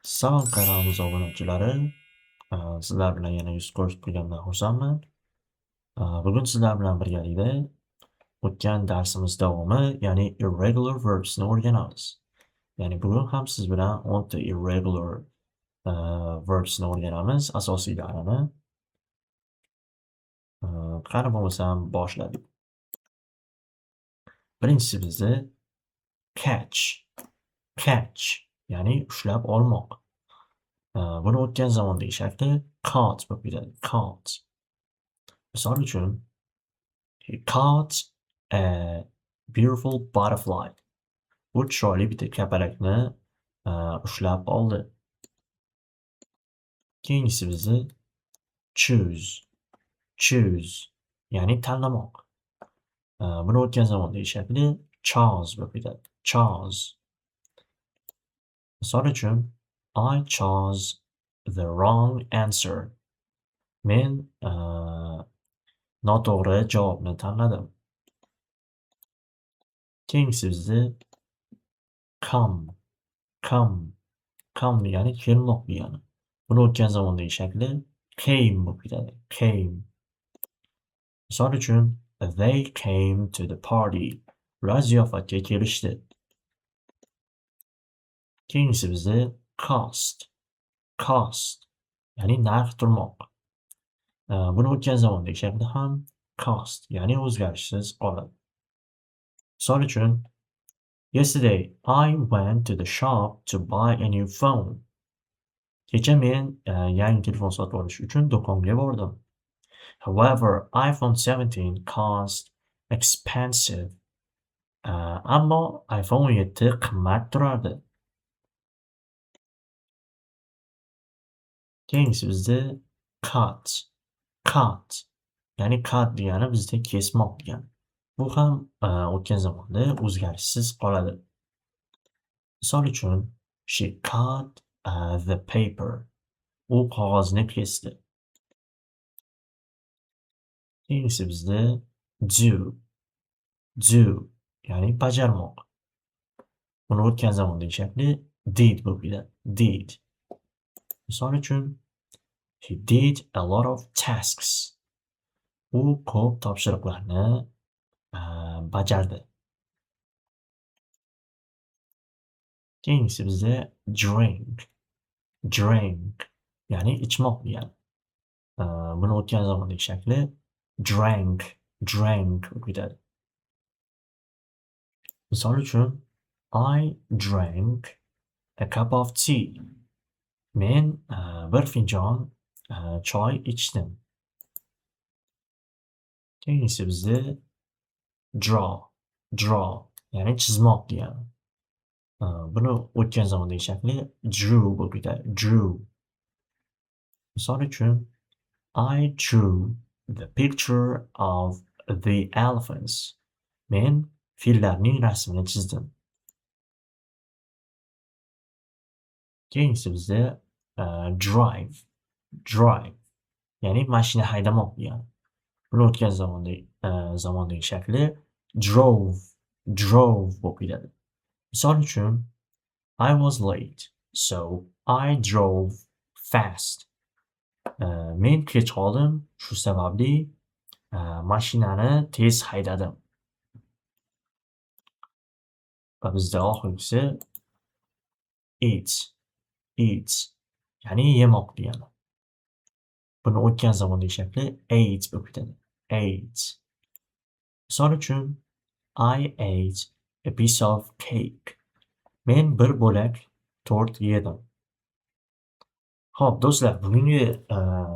Salom kanalimiz obunachilari, sizlar bilan yana yuz ko'rishib turganimdan xursandman. Bugun sizlar bilan birgalikda o'tgan darsimiz davomi, ya'ni irregular verbs'ni o'rganamiz. Ya'ni bugun ham siz bilan 10 ta irregular verbs'ni o'rganamiz, asosiylarini. Qani bo'lmasam boshladik. Birinchisi bizda catch. Catch, ya'ni ushlab olmoq. Buni o'tgan zamondagi shakli caught bo'lib ketadi. Caught. Misol uchun, he caught a beautiful butterfly. Bu chiroyli bitta kapalakni ushlab oldi. Keyingisi bizda choose. Choose, ya'ni tanlamoq. Buni o'tgan zamondagi shakli chose bo'lib ketadi. Chose. Misol uchun, I chose the wrong answer. Men noto'g'ri javobni tanladim. Keyingisi bizda come. Come degani kelmoq degani. Buni o'tgan zamondagi shakli came bo'lib ketadi. Came. Misol uchun, they came to the party. Ular ziyofatga kelishdi. Keyingisi bizda cost. Cost, ya'ni narx turmoq. Buni o'tgan zamondagi shakli ham cost, ya'ni o'zgarishsiz qoladi. Misol uchun, yesterday I went to the shop to buy a new phone. Kecha men yangi telefon sotib olish uchun do'konga bordim. However, iPhone 17 cost expensive. Ammo iPhone 17 qimmat turardi. Keyingisi bizda cut. Cut, ya'ni cut degani bizda kesmoq degani. Bu ham o'tgan zamonda o'zgarishsiz qoladi. Misol uchun, she cut the paper. U qog'ozni kesdi. Keyingisi bizda do. Do, ya'ni bajarmoq. Buni o'tgan zamondagi shakli did bo'lib ketadi. Did. Misol uchun, he did a lot of tasks. U ko'p topshiriqlarni bajardi. Keyingisi bizda drink. Drink, ya'ni ichmoq degani. Buni o'tgan zamondagi shakli drank bo'lib ketadi. Misol uchun, I drank a cup of tea. Men bir finjon choy ichdim. Keyingisi bizda draw, ya'ni chizmoq degani. Buni o'tgan zamondagi shakli drew bo'lib ketadi. Drew. Misol uchun, I drew the picture of the elephants. Men fillarning rasmini chizdim. Keyingisi bizda drive, ya'ni mashina haydamoq degani. Buni o'tgan zamondagi shakli drove bo'lib ketadi. Misol uchun, I was late, so I drove fast. Men kech qoldim, shu sababli mashinani tez haydadim. Va bizda oxirgisi eat, ya'ni yemoq degani. Buni o'tgan zamondagi shakli ate bo'lib ketadi. Ate. Misol uchun, I ate a piece of cake. Men bir bo'lak tort yedim. Xo'p, do'stlar, bugungi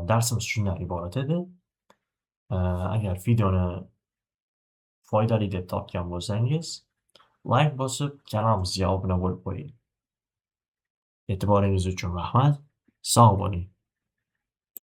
darsimiz shundan iborat edi. Agar videoni foydali deb topgan bo'lsangiz, like bosib, kanalimizga obuna bo'lib qo'ying. E'tiboringiz uchun rahmat. Sog' bo'ling.